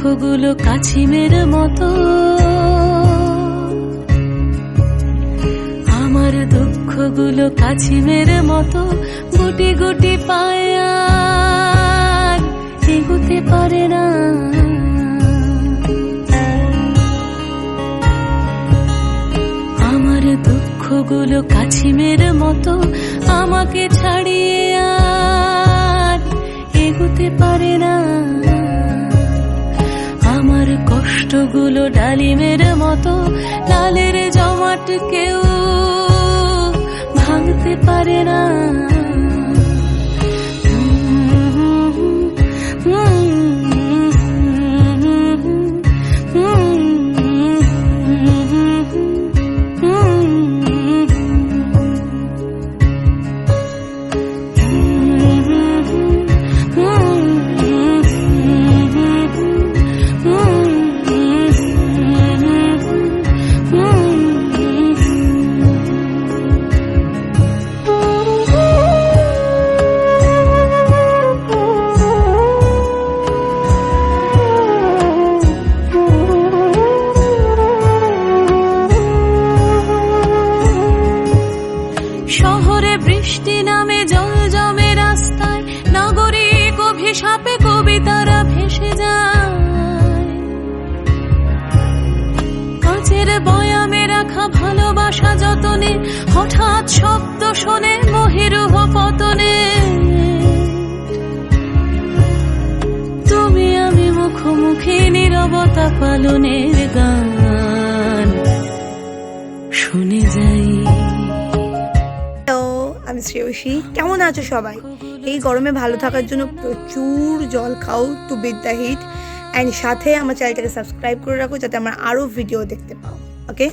দুঃখগুলো কাছিমের মতো, আমার দুঃখগুলো কাছিমের মতো গুটি গুটি পায় আর এগোতে পারে না। আমার দুঃখগুলো কাছিমের মতো আমাকে ছাড়িয়ে আর এগোতে পারে না। আমার কষ্টগুলো ডালিমের মতো লালের জমাট কেউ ভাঙতে পারে না। শহরে বৃষ্টি নামে জল জমে রাস্তায়, নাগরিক অভিশাপে কবিতারা ভেসে যায়। কাঁচের বয়ামে রাখা ভালোবাসা যতনে হঠাৎ শব্দ শোনে মহিরুহ পতনে। তুমি আমি মুখোমুখি নীরবতা পালনের গান শুনে যাই। আমি শ্রেয়সী, কেমন আছো সবাই? এই গরমে ভালো থাকার জন্য প্রচুর জল খাও to beat the heat, and সাথে আমার চ্যানেলটাকে সাবস্ক্রাইব করে রাখো যাতে আমার আরও ভিডিও দেখতে পাও। ওকে,